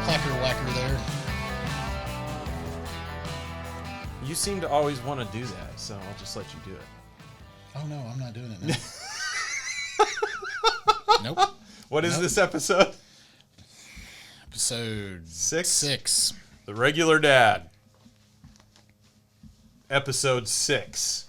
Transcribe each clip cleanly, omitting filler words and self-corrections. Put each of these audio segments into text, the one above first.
clacker whacker there. You seem to always want to do that, so I'll just let you do it. Oh no, I'm not doing it now. Nope. What is this episode? Episode 6? The Regular Dad. Episode 6.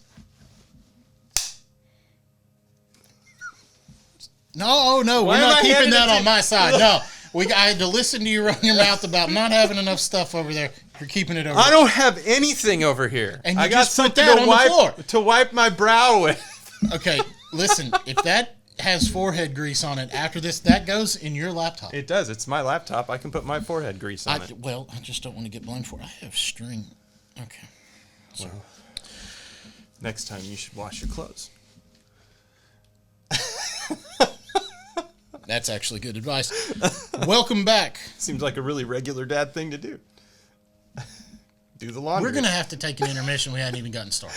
No, we're not keeping that on my side. No, I had to listen to you run your mouth about not having enough stuff over there. You're keeping it over. I don't have anything over here. And you I got just put something that to on wipe, the floor. to wipe my brow with. Okay, listen. If that has forehead grease on it after this, that goes in your laptop. It does. It's my laptop. I can put my forehead grease on it. Well, I just don't want to get blamed for it. I have string. Okay. Well, next time you should wash your clothes. That's actually good advice. Welcome back. Seems like a really regular dad thing to do. Do the laundry. We're going to have to take an intermission. We hadn't even gotten started.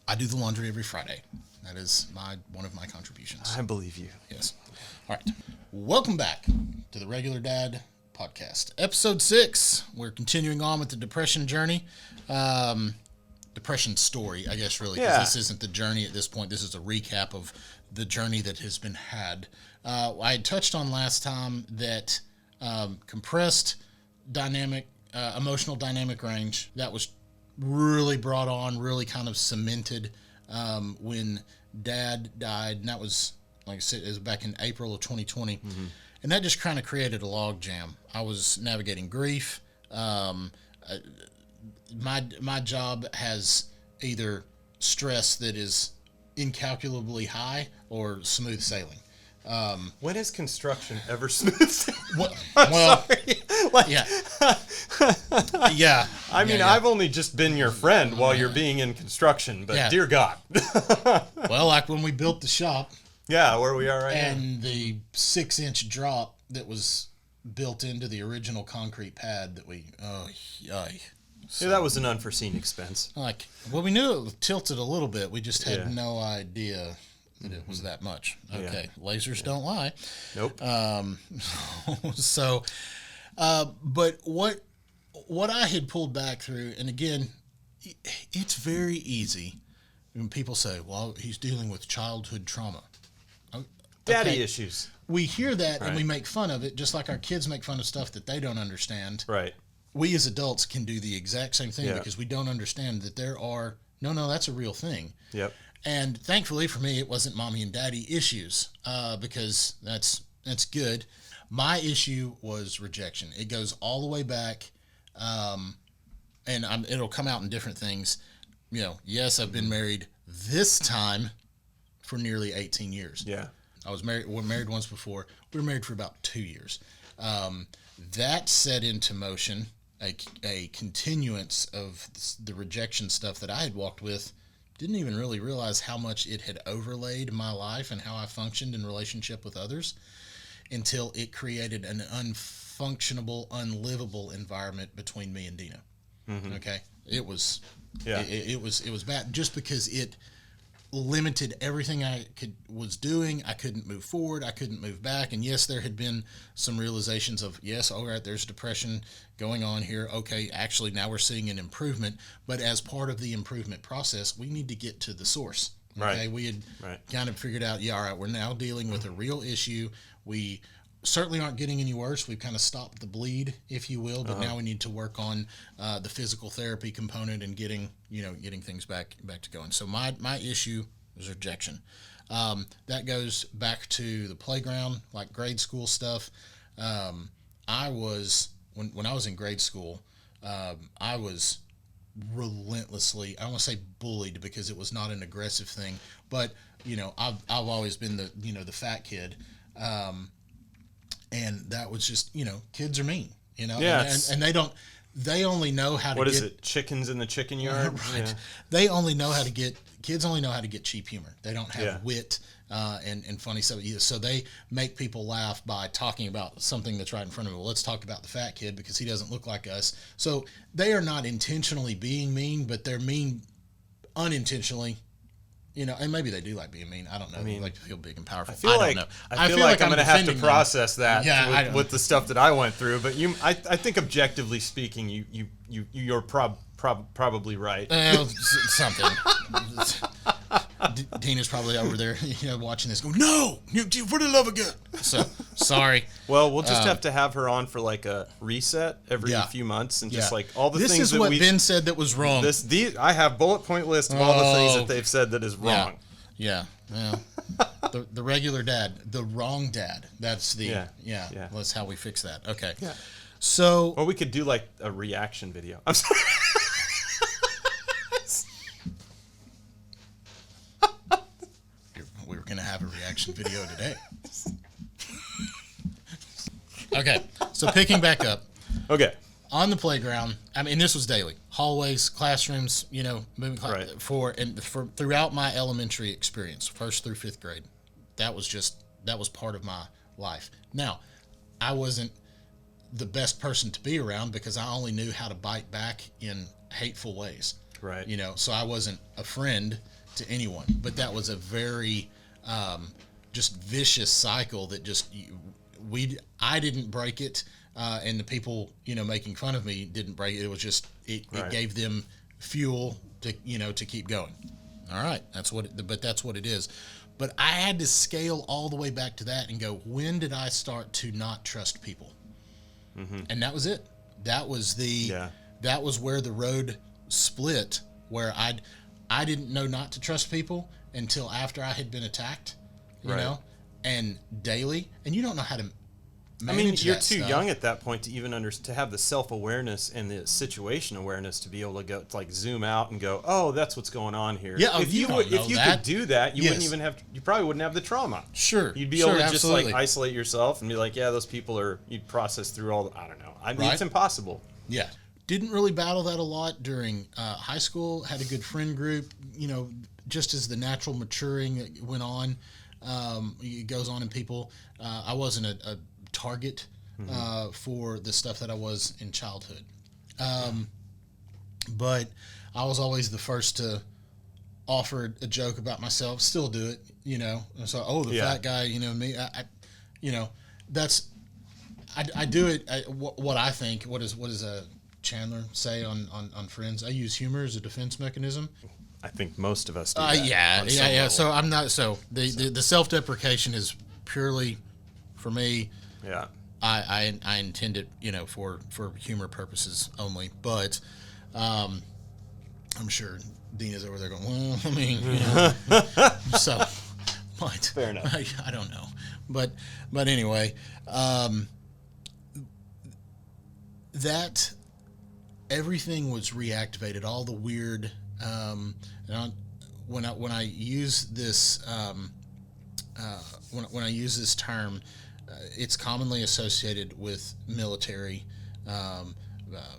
I do the laundry every Friday. That is one of my contributions. I believe you. Yes. All right. Welcome back to the Regular Dad Podcast. Episode 6. We're continuing on with the depression journey. Depression story, I guess, really. Because this isn't the journey at this point. This is a recap of the journey that has been had. I had touched on last time that compressed dynamic, emotional dynamic range, that was really brought on, really kind of cemented when Dad died. And that was, like I said, it was back in April of 2020. Mm-hmm. And that just kind of created a log jam. I was navigating grief. My job has either stress that is incalculably high or smooth sailing. When is construction ever smooth sailing? Yeah. Yeah. I mean, I've only just been your friend while you're being in construction, but dear God. Well, like when we built the shop. Yeah, where we are right now. And the 6-inch drop that was built into the original concrete pad that So that was an unforeseen expense. We knew it tilted a little bit. We just had no idea that it was that much. Okay, lasers don't lie. Nope. But what I had pulled back through, and again, it's very easy when people say, "Well, he's dealing with childhood trauma." Daddy issues. We hear that and we make fun of it, just like our kids make fun of stuff that they don't understand. Right. We as adults can do the exact same thing because we don't understand that there are that's a real thing. Yep. And thankfully for me, it wasn't mommy and daddy issues because that's good. My issue was rejection. It goes all the way back, and it'll come out in different things. Yes, I've been married this time for nearly 18 years. Yeah. I was married. We were married once before. We were married for about 2 years. That set into motion a continuance of the rejection stuff that I had walked with. Didn't even really realize how much it had overlaid my life and how I functioned in relationship with others until it created an unfunctionable, unlivable environment between me and Dina. Mm-hmm. Okay, it was bad just because it limited everything I was doing. I couldn't move forward. I couldn't move back. And yes, there had been some realizations of, yes, all right, there's depression going on here. Okay, actually now we're seeing an improvement. But as part of the improvement process, we need to get to the source. Okay, right. We had kind of figured out, all right, we're now dealing with a real issue. We certainly aren't getting any worse. We've kind of stopped the bleed, if you will, but now we need to work on the physical therapy component and getting things back to going. So my issue was rejection. That goes back to the playground, like grade school stuff. I was when I was in grade school, I was relentlessly, I don't want to say bullied because it was not an aggressive thing, but I've always been the fat kid. And that was just, kids are mean, Yeah, and they only know how to What is it? Chickens in the chicken yard? Right. Yeah. Kids only know how to get cheap humor. They don't have wit and funny stuff. So they make people laugh by talking about something that's right in front of them. Well, let's talk about the fat kid because he doesn't look like us. So they are not intentionally being mean, but they're mean unintentionally You know, and maybe they do like being mean. I don't know. They like to feel big and powerful. I feel like don't know. I feel like I'm going to have to defending them. process that Yeah, with the stuff that I went through. But I think objectively speaking, you're probably right. Something. Dean is probably over there, watching this. Go, no, for the love of God. So sorry. Well, we'll just have to have her on for like a reset every few months, and just like all the this things is that what Ben said that was wrong. I have bullet point list of all the things that they've said that is wrong. Yeah. The regular dad, the wrong dad. That's the That's how we fix that. Okay. Yeah. So, or we could do like a reaction video. I'm sorry. We were going to have a reaction video today. Okay. So picking back up. Okay. On the playground, I mean, this was daily. Hallways, classrooms, moving for throughout my elementary experience, 1st through 5th grade. That was part of my life. Now, I wasn't the best person to be around because I only knew how to bite back in hateful ways. Right. So I wasn't a friend to anyone, but that was a very just vicious cycle that I didn't break it. And the people, making fun of me didn't break it. It was just, it gave them fuel to keep going. All right. That's what it is. But I had to scale all the way back to that and go, when did I start to not trust people? Mm-hmm. And that was it. That was that was where the road split, where I didn't know not to trust people until after I had been attacked, you know, and daily. And you don't know how to you're too young at that point to even to have the self-awareness and the situation awareness to be able to go to like zoom out and go, oh, that's what's going on here. Yeah, if you could do that, you probably wouldn't have the trauma. Sure. You'd be able to absolutely. just like isolate yourself and be like, yeah, those people you'd process through all I don't know. I mean, it's impossible. Yeah. Didn't really battle that a lot during high school. Had a good friend group, just as the natural maturing went on, it goes on in people. I wasn't a target for the stuff that I was in childhood. But I was always the first to offer a joke about myself, still do it, So, the fat guy, me, I do it. What I think, what does Chandler say on Friends? I use humor as a defense mechanism. I think most of us do. Yeah. So I'm not. So the self-deprecation is purely for me. Yeah. I intend it, for humor purposes only. But I'm sure Dean is over there going, well, I mean, so. But fair enough. I don't know, but anyway, that everything was reactivated. All the weird. When I use this when I use this term, it's commonly associated with military,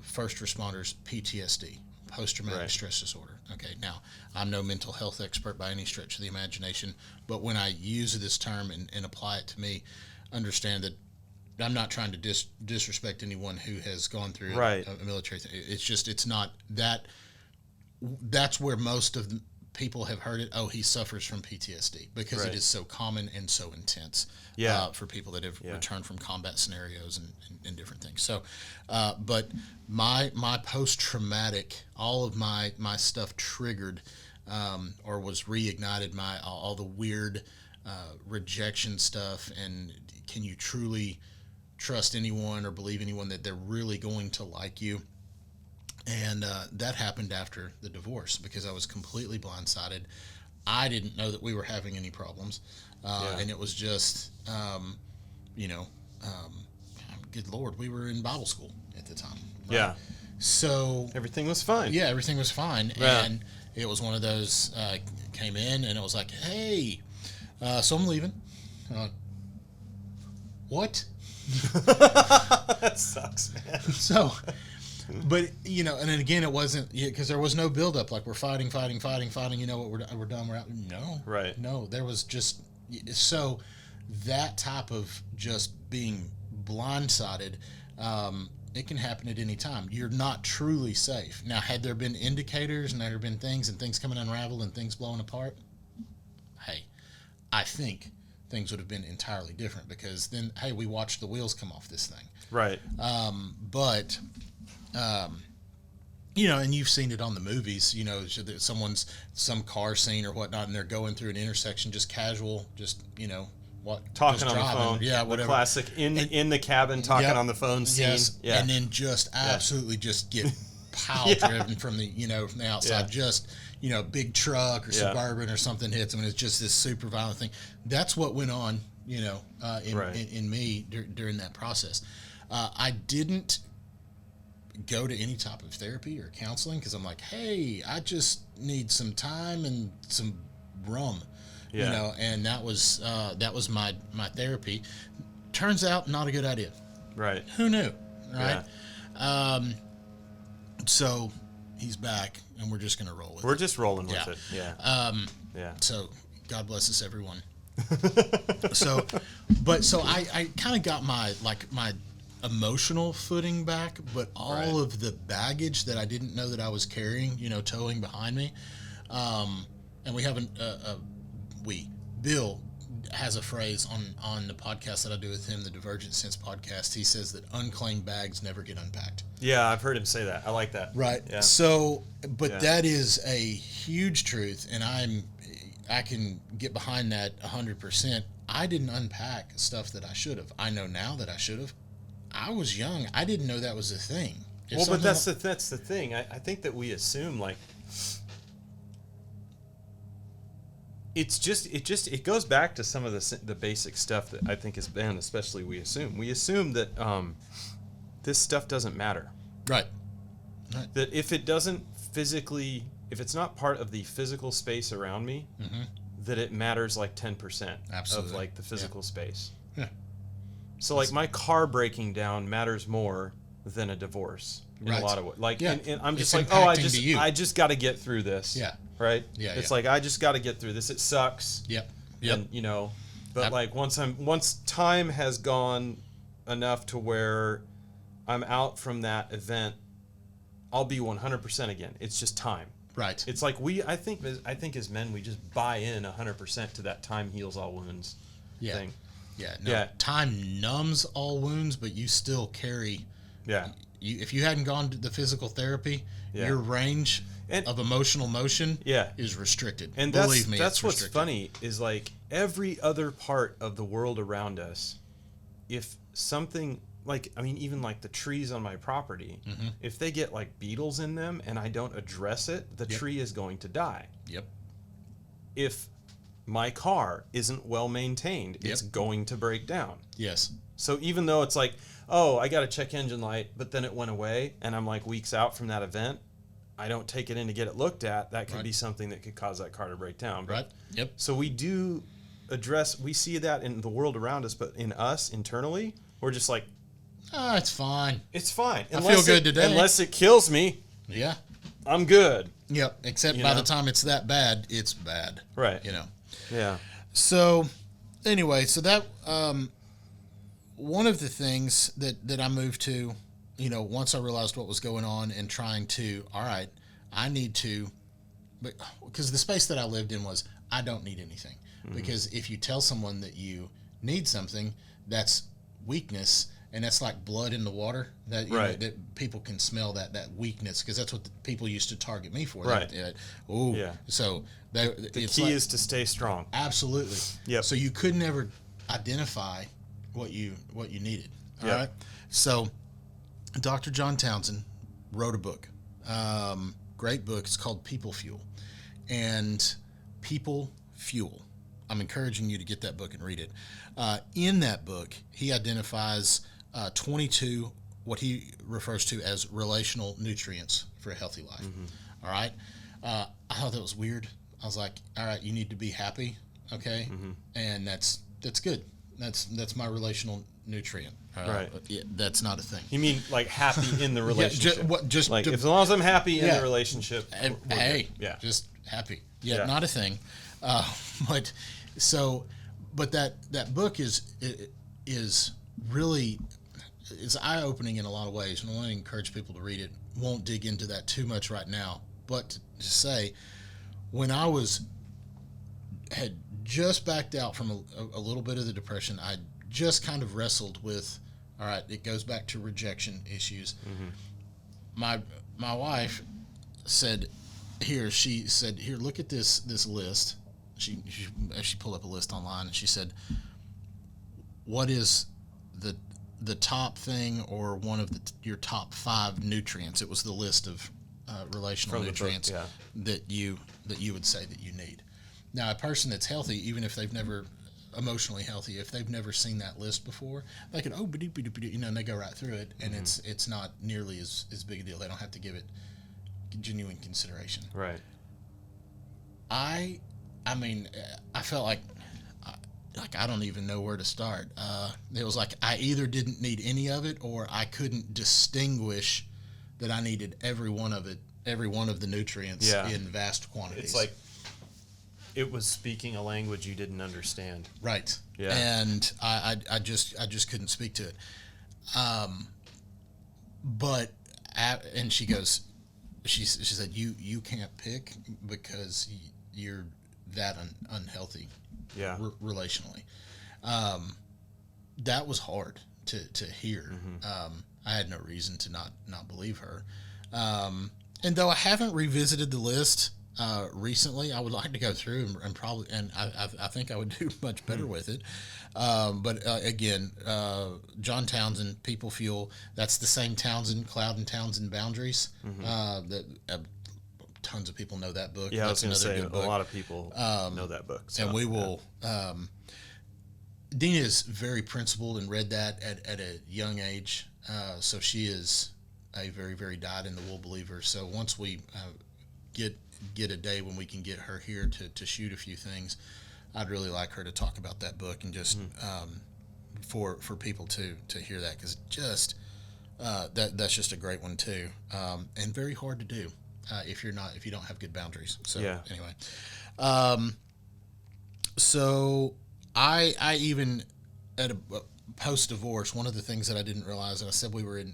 first responders, PTSD, post-traumatic stress disorder. Okay, now I'm no mental health expert by any stretch of the imagination, but when I use this term and apply it to me, understand that I'm not trying to disrespect anyone who has gone through a military thing. It's just, it's not that. That's where most of the people have heard it. Oh, he suffers from PTSD because it is so common and so intense for people that have returned from combat scenarios and different things. So, but my post-traumatic, all of my stuff triggered or was reignited, all the weird rejection stuff. And can you truly trust anyone or believe anyone that they're really going to like you? And that happened after the divorce because I was completely blindsided. I didn't know that we were having any problems. And it was just, good Lord, we were in Bible school at the time. Right? Yeah. So everything was fine. Yeah, everything was fine. Yeah. And it was one of those, came in and it was like, hey, so I'm leaving. What? That sucks, man. So... But, and then again, it wasn't, because there was no buildup, like we're fighting, what, we're done, we're out. No. Right. No, there was just, so that type of just being blindsided, it can happen at any time. You're not truly safe. Now, had there been indicators and there had been things coming unraveled and things blowing apart? I think things would have been entirely different, because then, hey, we watched the wheels come off this thing. Right. But you know, and you've seen it on the movies, you know, some car scene or whatnot, and they're going through an intersection, just casual, just, you know, talking on the phone. Yeah, whatever. The classic in the cabin talking on the phone scene. Yes. Yeah. And then just absolutely just get pile driven from the, you know, from the outside. Yeah. Just, you know, big truck or Suburban or something hits them, and it's just this super violent thing. That's what went on, you know, in me during that process. I didn't go to any type of therapy or counseling, because I'm like, hey, I just need some time and some rum, you know, and that was my therapy. Turns out not a good idea. Right. Who knew? Right. Yeah. So he's back, and we're just gonna roll with it. We're just rolling with it. Yeah. Yeah. So God bless us, everyone. so I kind of got my emotional footing back, but all of the baggage that I didn't know that I was carrying, you know, towing behind me. And we have Bill has a phrase on the podcast that I do with him, the Divergent Sense podcast. He says that unclaimed bags never get unpacked. Yeah, I've heard him say that. I like that. Right. Yeah. So, but that is a huge truth, and I can get behind that 100%. I didn't unpack stuff that I should have. I know now that I should have. I was young. I didn't know that was a thing. But that's the thing. I think that we assume, like, it goes back to some of the basic stuff that I think is banned. Especially we assume that this stuff doesn't matter. Right. That if it's not part of the physical space around me, that it matters like 10% of like the physical space. Yeah. So like my car breaking down matters more than a divorce in a lot of ways. Like, and I'm just like, I just got to get through this. Yeah. Right. Yeah. It's like, I just got to get through this. It sucks. Yep. And, you know, but like once time has gone enough to where I'm out from that event, I'll be 100% again. It's just time. Right. It's like I think as men, we just buy in 100% to that time heals all wounds thing. Yeah. No, time numbs all wounds, but you still carry. Yeah. If you hadn't gone to the physical therapy, your range of emotional motion is restricted. And believe me, that's what's funny is like every other part of the world around us, if something like, I mean, even like the trees on my property, if they get like beetles in them and I don't address it, the tree is going to die. Yep. If my car isn't well maintained, it's going to break down. Yes. So even though it's like, oh, I got a check engine light, but then it went away and I'm like weeks out from that event, I don't take it in to get it looked at, that could be something that could cause that car to break down. But, right. Yep. So we do we see that in the world around us, but in us internally, we're just like, it's fine. It's fine. I feel good today. Unless it kills me. Yeah. I'm good. Yep. Except by the time it's that bad, it's bad. Right. You know. Yeah. So anyway, so that one of the things that I moved to, you know, once I realized what was going on and trying to, all right, I need to, because the space that I lived in was, I don't need anything. Because if you tell someone that you need something, that's weakness, and that's like blood in the water. That you know, that people can smell that weakness, because that's what the people used to target me for. Right. So the key is to stay strong. Absolutely. Yep. So you could never identify what you needed. All right. So Dr. John Townsend wrote a book. Great book. It's called People Fuel. And People Fuel. I'm encouraging you to get that book and read it. In that book, he identifies 22 what he refers to as relational nutrients for a healthy life. All right. I thought that was weird. I was like, all right, you need to be happy. Okay. And that's good. That's my relational nutrient. Right. Yeah, that's not a thing. You mean like happy in the relationship? Just like as long as I'm happy in the relationship. Hey, just happy. Yeah, not a thing. But that book is really eye-opening in a lot of ways, and I want to encourage people to read it. Won't dig into that too much right now, but to say, when I had just backed out from a little bit of the depression. I just kind of wrestled with, all right, it goes back to rejection issues. My wife said, she said, here, look at this list. She pulled up a list online, and she said, what is the top thing, or one of your top 5 nutrients? It was the list of relational nutrients that you would say that you need. Now, a person that's healthy, even if they've never emotionally healthy, if they've never seen that list before, they can and they go right through it, and it's not nearly as big a deal. They don't have to give it genuine consideration. Right. I mean, I felt like I don't even know where to start. It was like I either didn't need any of it, or I couldn't distinguish that I needed every one of the nutrients in vast quantities. It's like it was speaking a language you didn't understand. Right. Yeah. And I just couldn't speak to it. But and she goes, she said, you can't pick because you're that unhealthy. Yeah. Relationally. That was hard to hear. I had no reason to not believe her. And though I haven't revisited the list recently, I would like to go through and probably, and I think I would do much better with it. But again, John Townsend, People Fuel, that's the same Townsend, Cloud and Townsend Boundaries. That tons of people know that book. Yeah, that's I was going to say, good book. a lot of people know that book. So, and we will... Dina is very principled and read that at a young age. So she is a very, very dyed-in-the-wool believer. So once we get a day when we can get her here to shoot a few things, I'd really like her to talk about that book, and just for people to hear that, because just that's just a great one too, and very hard to do if you don't have good boundaries. So anyway, so I even at a post-divorce, one of the things that I didn't realize, and I said we were in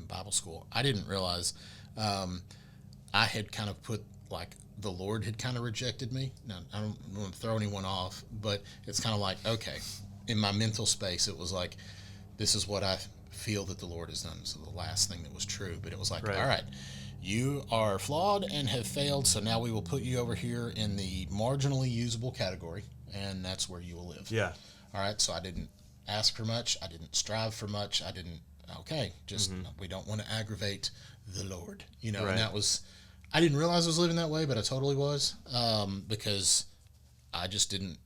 Bible school, I didn't realize I had kind of put, like, the Lord had kind of rejected me. Now, I don't want to throw anyone off, but it's kind of like, okay, in my mental space, it was like, this is what I feel that the Lord has done. So the last thing that was true, but it was like, all right, you are flawed and have failed, so now we will put you over here in the marginally usable category, and that's where you will live. Yeah. All right, so I didn't ask for much. I didn't strive for much. We don't want to aggravate the Lord, and that was, I didn't realize I was living that way, but I totally was, because I just didn't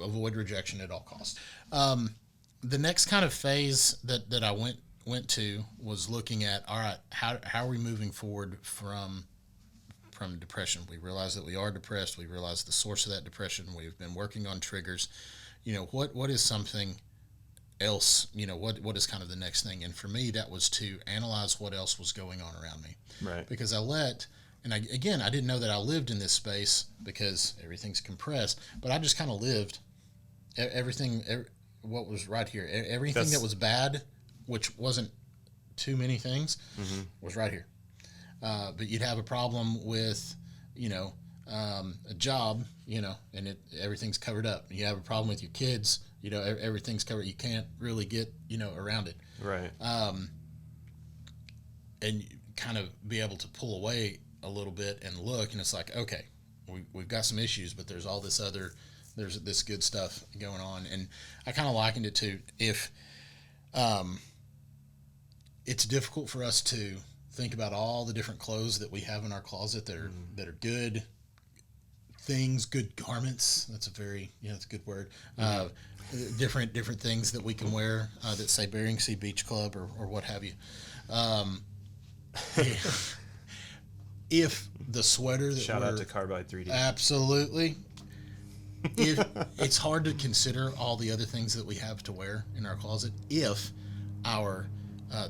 avoid rejection at all costs. The next kind of phase that I went to was looking at, all right, how are we moving forward from depression? We realize that we are depressed. We realize the source of that depression. We've been working on triggers. What is something else? What is kind of the next thing? And for me, that was to analyze what else was going on around me. Right. Because I didn't know that I lived in this space because everything's compressed, but I just kind of lived everything. What was right here, everything that was bad, which wasn't too many things, was right here. But you'd have a problem with, a job, and everything's covered up. You have a problem with your kids, everything's covered. You can't really get, around it. Right. And kind of be able to pull away a little bit and look, and it's like, okay, we've got some issues, but there's all there's this good stuff going on. And I kind of likened it to, if it's difficult for us to think about all the different clothes that we have in our closet that are good things, good garments. That's a very, it's a good word. Different things that we can wear that say Bering Sea Beach Club or what have you. If the sweater that shout out to Carbide 3D. Absolutely. If it's hard to consider all the other things that we have to wear in our closet, if our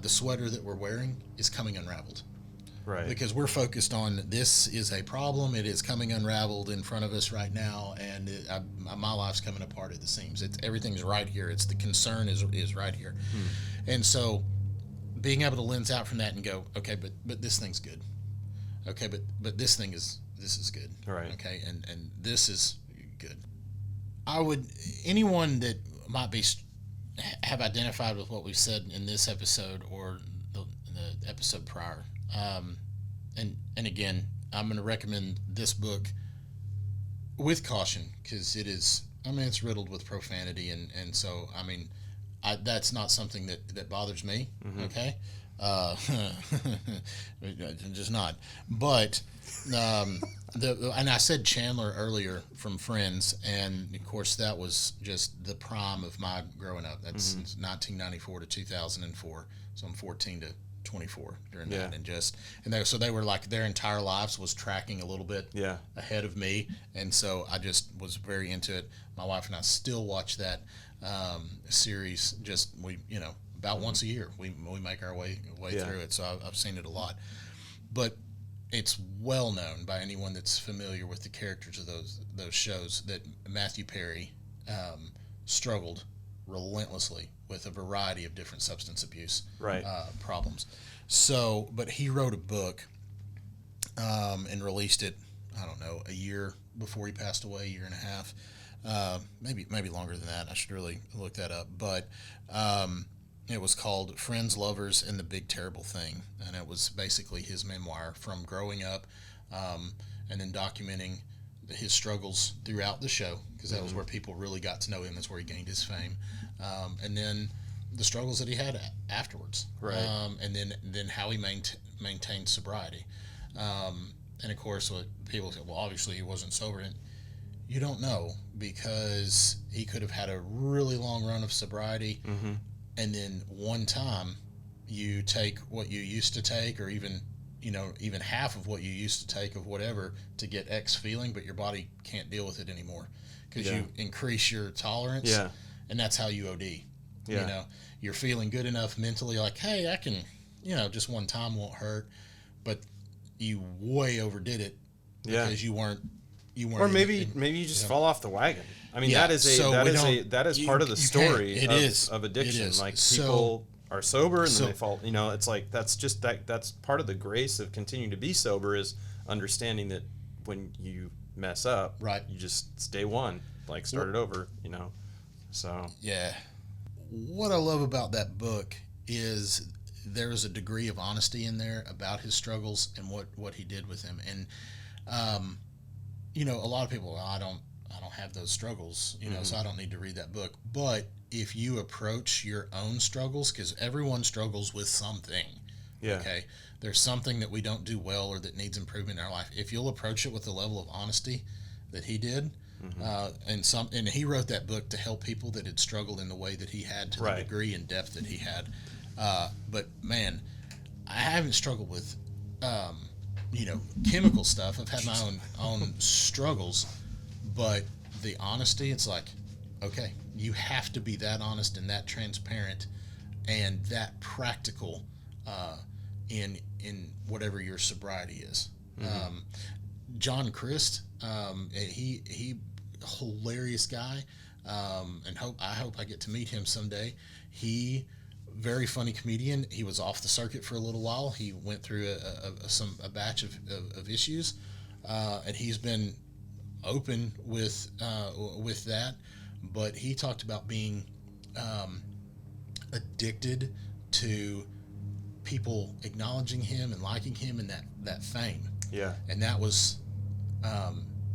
the sweater that we're wearing is coming unraveled. Right. Because we're focused on, this is a problem. It is coming unraveled in front of us right now, and my life's coming apart at the seams. Everything's right here. It's the concern is right here. And so being able to lens out from that and go, okay, but this thing's good. Okay, but this is good. Right. Okay, and this is good. I would, anyone that might be have identified with what we've said in this episode or the episode prior. And again, I'm going to recommend this book with caution because it is. I mean, it's riddled with profanity, and so I mean, that's not something that bothers me. Mm-hmm. Okay, uh, just not. But and I said Chandler earlier from Friends, and of course that was just the prime of my growing up. That's 1994 to 2004, so I'm 14 to 24 during that, so they were like their entire lives was tracking a little bit ahead of me, and so I just was very into it. My wife and I still watch that series. Just about once a year we make our way through it. So I've seen it a lot, but it's well known by anyone that's familiar with the characters of those shows that Matthew Perry struggled relentlessly with a variety of different substance abuse problems. So, but he wrote a book and released it, I don't know, a year before he passed away, a year and a half, maybe longer than that. I should really look that up. But it was called Friends, Lovers, and the Big Terrible Thing. And it was basically his memoir from growing up and then documenting his struggles throughout the show, because that was where people really got to know him. That's where he gained his fame. And then the struggles that he had afterwards. Right. And then how he maintained sobriety. And of course, what people say, well, obviously he wasn't sober. And you don't know, because he could have had a really long run of sobriety. Mm-hmm. And then one time you take what you used to take, or even half of what you used to take of whatever to get X feeling, but your body can't deal with it anymore because you increase your tolerance, and that's how you OD. Yeah. You're feeling good enough mentally, like, hey, I can, just one time won't hurt, but you way overdid it because you weren't. Or maybe you just fall off the wagon. I mean, that is part of the story of addiction. Like, people are sober and then they fall. It's like that's part of the grace of continuing to be sober, is understanding that when you mess up, you just stay one, like start it over. So what I love about that book is there's a degree of honesty in there about his struggles and what he did with them. And a lot of people, I don't have those struggles, so I don't need to read that book. But if you approach your own struggles, because everyone struggles with something, okay, there's something that we don't do well or that needs improvement in our life. If you'll approach it with the level of honesty that he did, and he wrote that book to help people that had struggled in the way that he had, to the degree and depth that he had. But man, I haven't struggled with chemical stuff. I've had my own struggles, but the honesty, it's like, okay, you have to be that honest and that transparent and that practical in whatever your sobriety is. John Christ, he hilarious guy, and I hope I get to meet him someday. He very funny comedian. He was off the circuit for a little while. He went through a batch of issues, and he's been open with that. But he talked about being addicted to people acknowledging him and liking him and that fame. Yeah. And that was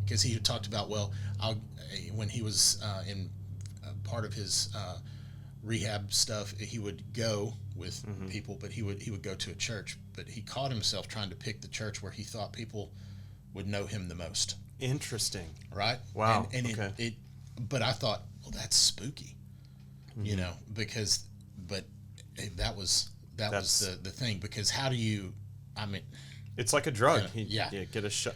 because he talked about, when he was in part of his rehab stuff, he would go with people, but he would go to a church, but he caught himself trying to pick the church where he thought people would know him the most. Interesting. Right? Wow. And but I thought, well, that's spooky, because that was the thing, because how do you, it's like a drug. Get a shot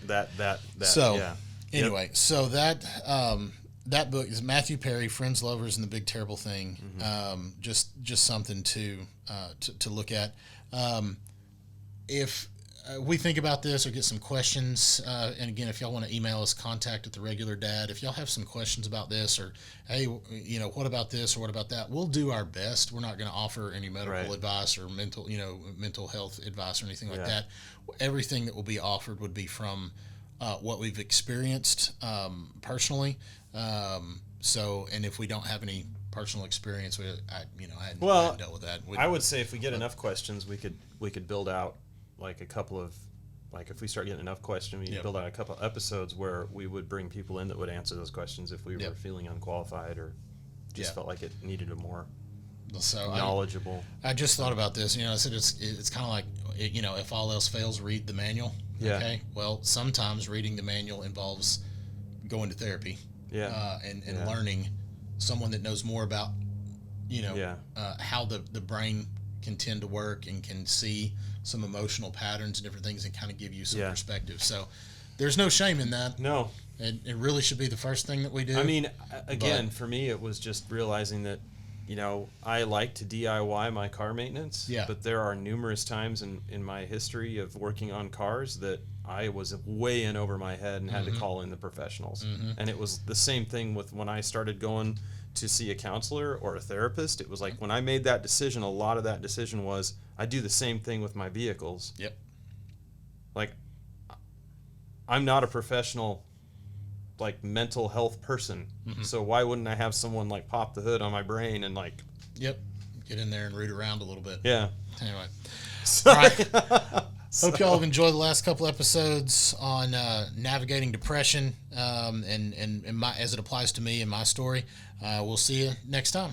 anyway, so that book is Matthew Perry, Friends, Lovers, and the Big Terrible Thing. Just something to look at. If we think about this or get some questions, and again, if y'all want to email us, contact at The Regular Dad. If y'all have some questions about this, or hey, what about this or what about that, we'll do our best. We're not going to offer any medical advice or mental health advice or anything like that. Everything that will be offered would be from what we've experienced personally. So, and if we don't have any personal experience, I hadn't dealt with that. I would say if we get enough questions, we could build out like a couple of, like if we start getting enough questions, we could build out a couple of episodes where we would bring people in that would answer those questions if we were feeling unqualified or just felt like it needed a more knowledgeable. I just thought about this. I said it's kind of like, if all else fails, read the manual. Yeah. Okay. Well, sometimes reading the manual involves going to therapy. Yeah. And learning someone that knows more about, how the brain can tend to work and can see some emotional patterns and different things and kind of give you some perspective. So there's no shame in that. No. And it really should be the first thing that we do. I mean, again, for me, it was just realizing that, I like to DIY my car maintenance. Yeah. But there are numerous times in my history of working on cars that I was way in over my head and had to call in the professionals. And it was the same thing with when I started going to see a counselor or a therapist. It was like when I made that decision, a lot of that decision was I do the same thing with my vehicles. Yep. Like, I'm not a professional like mental health person, so why wouldn't I have someone like pop the hood on my brain and like get in there and root around a little bit. Anyway, all right. Hope y'all have enjoyed the last couple episodes on navigating depression and as it applies to me and my story. We'll see you next time.